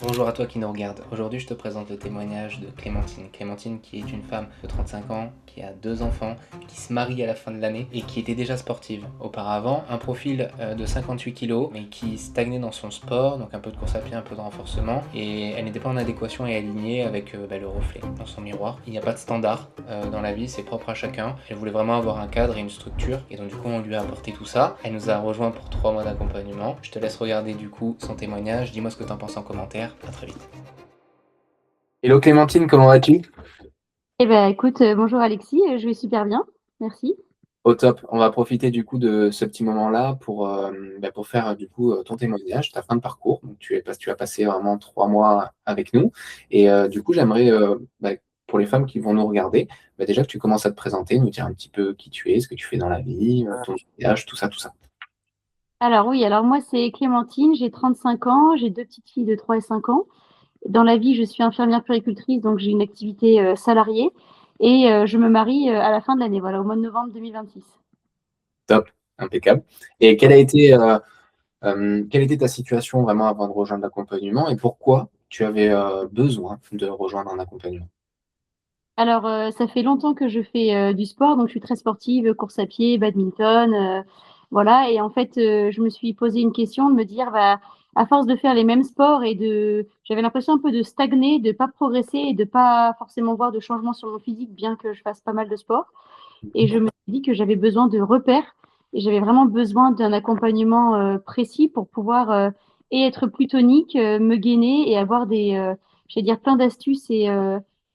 Bonjour à toi qui nous regarde. Aujourd'hui, je te présente le témoignage de Clémentine. Clémentine qui est une femme de 35 ans, qui a 2 enfants, qui se marie à la fin de l'année et qui était déjà sportive. Auparavant, un profil de 58 kilos, mais qui stagnait dans son sport, donc un peu de course à pied, un peu de renforcement, et elle n'était pas en adéquation et alignée avec le reflet dans son miroir. Il n'y a pas de standard dans la vie, c'est propre à chacun. Elle voulait vraiment avoir un cadre et une structure, et donc du coup, on lui a apporté tout ça. Elle nous a rejoint pour 3 mois d'accompagnement. Je te laisse regarder du coup son témoignage. Dis-moi ce que tu en penses en commentaire. À très vite. Hello Clémentine, comment vas-tu? Eh ben, écoute, bonjour Alexis, je vais super bien, merci. Au top. On va profiter du coup de ce petit moment-là pour faire du coup ton témoignage, ta fin de parcours. Donc, tu as passé vraiment 3 mois avec nous. Et du coup, j'aimerais, pour les femmes qui vont nous regarder, déjà que tu commences à te présenter, nous dire un petit peu qui tu es, ce que tu fais dans la vie, ton âge, tout ça, tout ça. Alors oui, alors moi c'est Clémentine, j'ai 35 ans, j'ai deux petites filles de 3 et 5 ans. Dans la vie, je suis infirmière puéricultrice, donc j'ai une activité salariée et je me marie à la fin de l'année, voilà, au mois de novembre 2026. Top, impeccable. Et quelle était ta situation vraiment avant de rejoindre l'accompagnement et pourquoi tu avais besoin de rejoindre un accompagnement? Alors, ça fait longtemps que je fais du sport, donc je suis très sportive, course à pied, badminton, voilà. Et en fait, je me suis posé une question de me dire, bah, à force de faire les mêmes sports j'avais l'impression un peu de stagner, de pas progresser et de pas forcément voir de changement sur mon physique, bien que je fasse pas mal de sport. Et je me suis dit que j'avais besoin de repères et j'avais vraiment besoin d'un accompagnement précis pour pouvoir et être plus tonique, me gainer et avoir j'allais dire, plein d'astuces et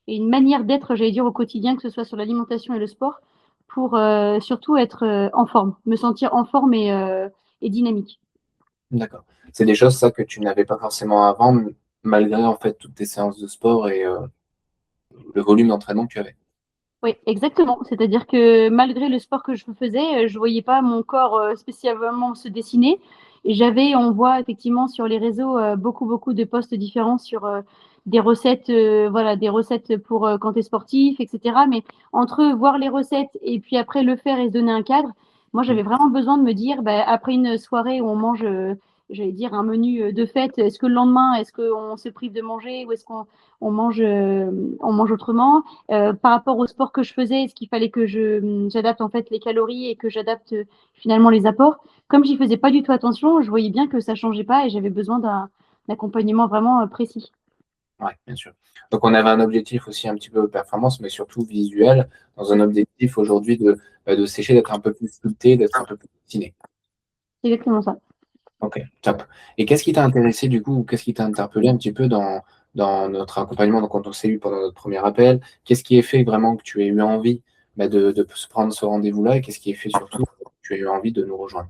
une manière d'être, j'allais dire, au quotidien, que ce soit sur l'alimentation et le sport, pour surtout être en forme, me sentir en forme et dynamique. D'accord. C'est des choses, ça, que tu n'avais pas forcément avant, malgré en fait toutes tes séances de sport et le volume d'entraînement que tu avais. Oui, exactement. C'est-à-dire que malgré le sport que je faisais, je voyais pas mon corps spécialement se dessiner. Et on voit effectivement sur les réseaux beaucoup de posts différents sur des recettes, voilà, des recettes pour quand tu es sportif, etc. Mais entre voir les recettes et puis après le faire et se donner un cadre, moi Mm. j'avais vraiment besoin de me dire, bah, après une soirée où on mange, j'allais dire un menu de fête, est-ce que le lendemain, est-ce qu'on se prive de manger ou est-ce qu'on on mange autrement? Par rapport au sport que je faisais, est-ce qu'il fallait que j'adapte en fait les calories et que j'adapte finalement les apports? Comme j'y faisais pas du tout attention, je voyais bien que ça changeait pas et j'avais besoin d'un accompagnement vraiment précis. Ouais, bien sûr. Donc on avait un objectif aussi un petit peu performance, mais surtout visuel, dans un objectif aujourd'hui de sécher, d'être un peu plus sculpté, d'être un peu plus dessiné. C'est exactement ça. Ok, top. Et qu'est-ce qui t'a intéressé du coup, ou qu'est-ce qui t'a interpellé un petit peu dans notre accompagnement, donc quand on s'est eu pendant notre premier appel, qu'est-ce qui a fait vraiment que tu aies eu envie de se prendre ce rendez-vous-là et qu'est-ce qui a fait surtout que tu aies eu envie de nous rejoindre?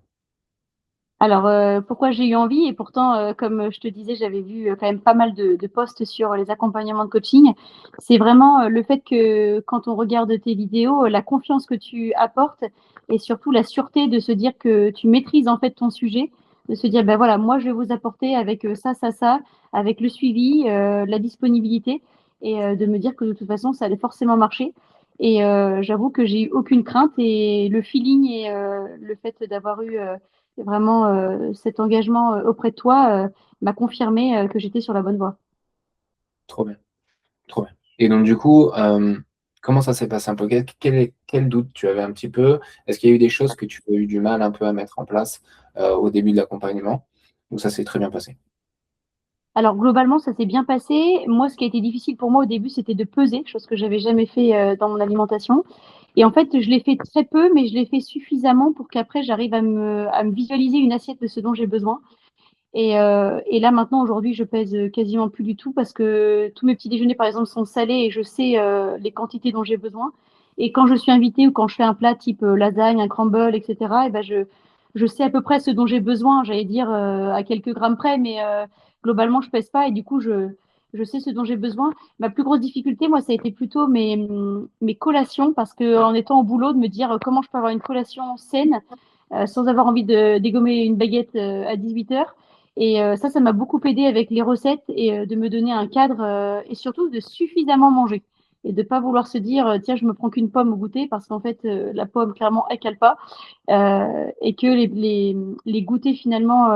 Alors, pourquoi j'ai eu envie et pourtant, comme je te disais, j'avais vu quand même pas mal de posts sur les accompagnements de coaching. C'est vraiment le fait que quand on regarde tes vidéos, la confiance que tu apportes et surtout la sûreté de se dire que tu maîtrises en fait ton sujet, de se dire, ben voilà, moi je vais vous apporter avec ça, avec le suivi, la disponibilité et de me dire que de toute façon, ça allait forcément marcher. Et j'avoue que j'ai eu aucune crainte et le feeling et le fait d'avoir eu vraiment, cet engagement auprès de toi m'a confirmé que j'étais sur la bonne voie. Trop bien, trop bien. Et donc du coup, comment ça s'est passé un peu? Quel doute tu avais un petit peu? Est-ce qu'il y a eu des choses que tu as eu du mal un peu à mettre en place au début de l'accompagnement? Ou ça s'est très bien passé? Alors globalement, ça s'est bien passé. Moi, ce qui a été difficile pour moi au début, c'était de peser, chose que j'avais jamais fait dans mon alimentation. Et en fait, je l'ai fait très peu, mais je l'ai fait suffisamment pour qu'après, j'arrive à me visualiser une assiette de ce dont j'ai besoin. Et là, maintenant, aujourd'hui, je pèse quasiment plus du tout parce que tous mes petits déjeuners, par exemple, sont salés et je sais les quantités dont j'ai besoin. Et quand je suis invitée ou quand je fais un plat type lasagne, un crumble, etc., et ben je sais à peu près ce dont j'ai besoin, j'allais dire à quelques grammes près, mais globalement, je pèse pas et du coup, je sais ce dont j'ai besoin. Ma plus grosse difficulté, moi, ça a été plutôt mes collations parce que en étant au boulot, de me dire comment je peux avoir une collation saine sans avoir envie de dégommer une baguette à 18 heures. Et ça m'a beaucoup aidé avec les recettes et de me donner un cadre et surtout de suffisamment manger. Et de ne pas vouloir se dire, tiens, je me prends qu'une pomme au goûter parce qu'en fait, la pomme, clairement, elle cale pas. Et que les goûters, finalement,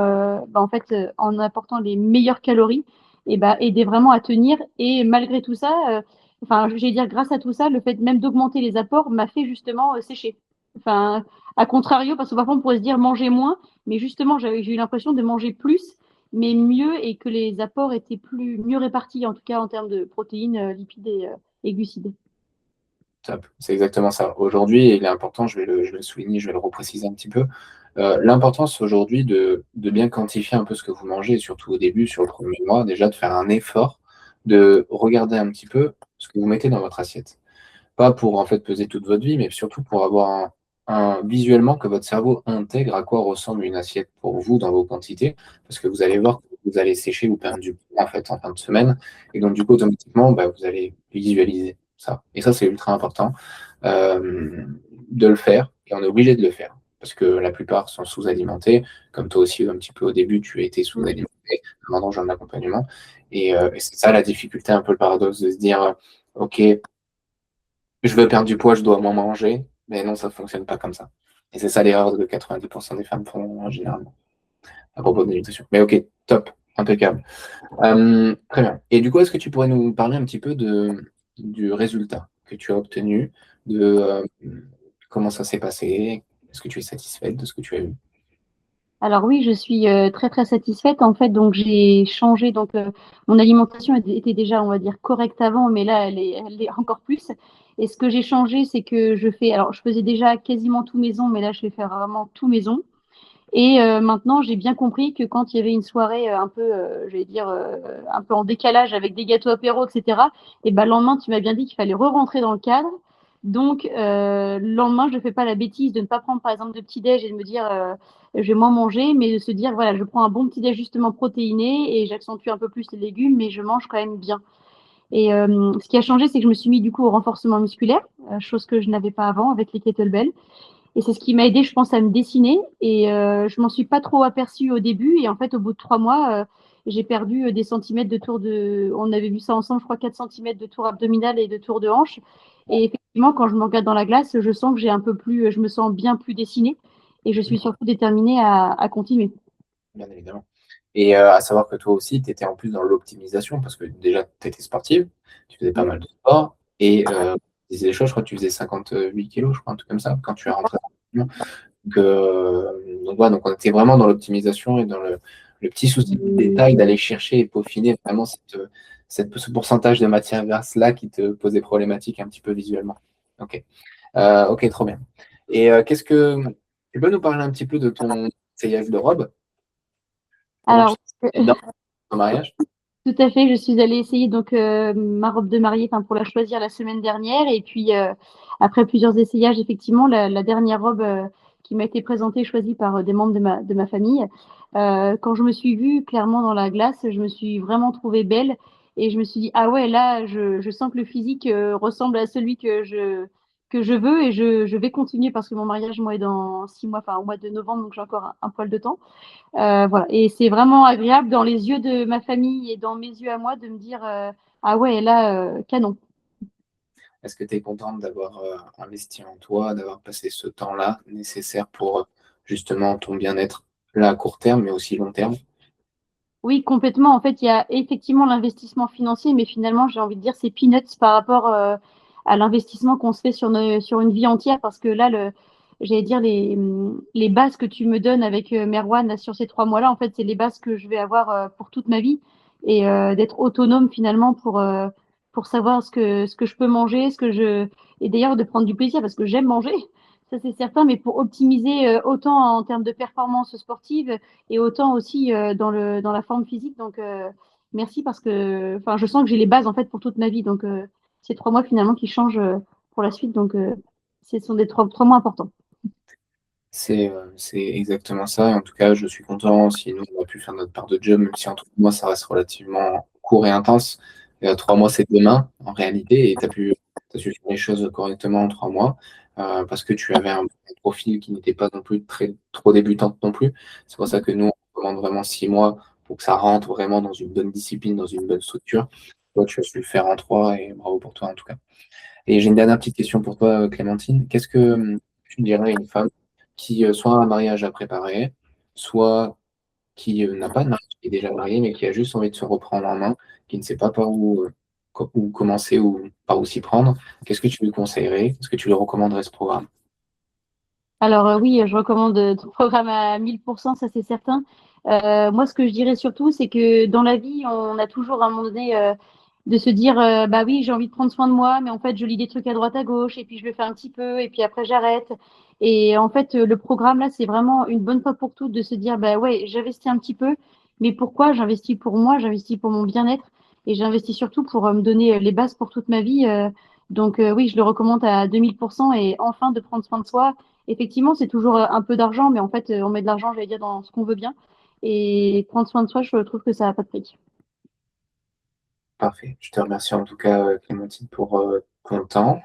en fait, en apportant les meilleures calories, et bah, aider vraiment à tenir. Et malgré tout ça, enfin, je vais dire grâce à tout ça, le fait même d'augmenter les apports m'a fait justement sécher. Enfin, à contrario, parce que parfois on pourrait se dire manger moins, mais justement j'ai eu l'impression de manger plus, mais mieux, et que les apports étaient mieux répartis, en tout cas en termes de protéines, lipides et glucides. Top. C'est exactement ça. Aujourd'hui, il est important, je vais le souligner, je vais le repréciser un petit peu. L'importance aujourd'hui de bien quantifier un peu ce que vous mangez, et surtout au début, sur le premier mois, déjà de faire un effort, de regarder un petit peu ce que vous mettez dans votre assiette. Pas pour en fait peser toute votre vie, mais surtout pour avoir visuellement que votre cerveau intègre à quoi ressemble une assiette pour vous dans vos quantités, parce que vous allez voir que vous allez sécher ou perdre du poids en fait en fin de semaine, et donc du coup automatiquement bah, vous allez visualiser ça. Et ça c'est ultra important euh, de le faire, et on est obligé de le faire, parce que la plupart sont sous-alimentés, comme toi aussi un petit peu au début tu as été Mm. sous-alimenté, maintenant j'ai un accompagnement, et c'est ça la difficulté, un peu le paradoxe de se dire ok, je veux perdre du poids, je dois moins manger. Mais non, ça ne fonctionne pas comme ça. Et c'est ça l'erreur que 90% des femmes font généralement à propos de l'alimentation. Mais ok, top, impeccable. Très bien. Et du coup, est-ce que tu pourrais nous parler un petit peu du résultat que tu as obtenu, de comment ça s'est passé? Est-ce que tu es satisfaite de ce que tu as eu? Alors oui, je suis très très satisfaite en fait. Donc j'ai changé. Donc mon alimentation était déjà, on va dire, correcte avant, mais là elle est encore plus. Et ce que j'ai changé, c'est que je fais. Alors je faisais déjà quasiment tout maison, mais là je vais faire vraiment tout maison. Et maintenant, j'ai bien compris que quand il y avait une soirée un peu, je vais dire, un peu en décalage avec des gâteaux apéro, etc., et ben, le lendemain, tu m'as bien dit qu'il fallait re-rentrer dans le cadre. Donc, le lendemain, je ne fais pas la bêtise de ne pas prendre, par exemple, de petit-déj et de me dire, je vais moins manger, mais de se dire, voilà, je prends un bon petit-déj justement protéiné et j'accentue un peu plus les légumes, mais je mange quand même bien. Et ce qui a changé, c'est que je me suis mis du coup au renforcement musculaire, chose que je n'avais pas avant avec les kettlebells. Et c'est ce qui m'a aidé, je pense, à me dessiner. Et je m'en suis pas trop aperçue au début. Et en fait, au bout de 3 mois, j'ai perdu des centimètres de tour de. On avait vu ça ensemble, je crois, 4 centimètres de tour abdominal et de tour de hanche. Et effectivement, quand je me regarde dans la glace, je sens que j'ai un peu plus. Je me sens bien plus dessinée. Et je suis surtout déterminée à continuer. Bien évidemment. Et à savoir que toi aussi, tu étais en plus dans l'optimisation, parce que déjà, tu étais sportive, tu faisais pas mal de sport, et tu disais des choses, je crois que tu faisais 58 kilos, je crois, un truc comme ça, quand tu es rentré dans le donc, voilà, donc on était vraiment dans l'optimisation et dans le petit souci du détail d'aller chercher et peaufiner vraiment ce pourcentage de matière grasse-là qui te posait problématique un petit peu visuellement. Ok, ok, trop bien. Et qu'est-ce que tu peux nous parler un petit peu de ton essayage de robe? Comment tu Alors, t'es dans ton mariage? tout à fait, je suis allée essayer donc ma robe de mariée, enfin pour la choisir la semaine dernière, et puis après plusieurs essayages, effectivement, la dernière robe qui m'a été présentée, choisie par des membres de ma famille. Quand je me suis vue clairement dans la glace, je me suis vraiment trouvée belle, et je me suis dit ah ouais, là je sens que le physique ressemble à celui que je veux, et je vais continuer parce que mon mariage moi est dans 6 mois, enfin au mois de novembre, donc j'ai encore un poil de temps. Voilà. Et c'est vraiment agréable dans les yeux de ma famille et dans mes yeux à moi de me dire ah ouais, là, canon. Est-ce que tu es contente d'avoir investi en toi, d'avoir passé ce temps-là nécessaire pour justement ton bien-être, là à court terme, mais aussi long terme? Oui, complètement. En fait, il y a effectivement l'investissement financier, mais finalement, j'ai envie de dire, c'est peanuts par rapport à l'investissement qu'on se fait sur une vie entière. Parce que là, j'allais dire, les bases que tu me donnes avec Merwan là, sur ces 3 mois-là, en fait, c'est les bases que je vais avoir pour toute ma vie. Et d'être autonome finalement pour savoir ce que je peux manger, et d'ailleurs de prendre du plaisir parce que j'aime manger. Ça, c'est certain, mais pour optimiser autant en termes de performance sportive et autant aussi dans la forme physique. Donc, merci parce que enfin, je sens que j'ai les bases en fait pour toute ma vie. Donc, ces 3 mois finalement qui changent pour la suite. Donc, ce sont des 3 mois importants. C'est exactement ça. Et en tout cas, je suis content si nous, on a pu faire notre part de job, même si en 3 mois, ça reste relativement court et intense. 3 mois, c'est demain, en réalité, et t'as su faire les choses correctement en 3 mois, parce que tu avais un profil qui n'était pas non plus trop débutante non plus. C'est pour ça que nous, on recommande vraiment 6 mois pour que ça rentre vraiment dans une bonne discipline, dans une bonne structure. Toi, tu as su le faire en 3, et bravo pour toi, en tout cas. Et j'ai une dernière petite question pour toi, Clémentine. Qu'est-ce que tu dirais à une femme qui soit a un mariage à préparer, soit qui n'a pas de mariage qui est déjà marié, mais qui a juste envie de se reprendre en main, qui ne sait pas par où, où commencer ou par où s'y prendre, qu'est-ce que tu lui conseillerais? Est-ce que tu lui recommanderais ce programme? Alors oui, je recommande ton programme à 1000%, ça c'est certain. Moi, ce que je dirais surtout, c'est que dans la vie, on a toujours à un moment donné de se dire, bah oui, j'ai envie de prendre soin de moi, mais en fait, je lis des trucs à droite à gauche, et puis je le fais un petit peu, et puis après j'arrête. Et en fait, le programme là, c'est vraiment une bonne fois pour toutes de se dire, bah ouais, j'investis un petit peu, mais pourquoi? J'investis pour moi, j'investis pour mon bien-être, et j'investis surtout pour me donner les bases pour toute ma vie. Donc oui, je le recommande à 2000%, et enfin de prendre soin de soi. Effectivement, c'est toujours un peu d'argent, mais en fait, on met de l'argent, j'allais dire, dans ce qu'on veut bien. Et prendre soin de soi, je trouve que ça n'a pas de prix. Parfait. Je te remercie en tout cas, Clémentine, pour ton temps.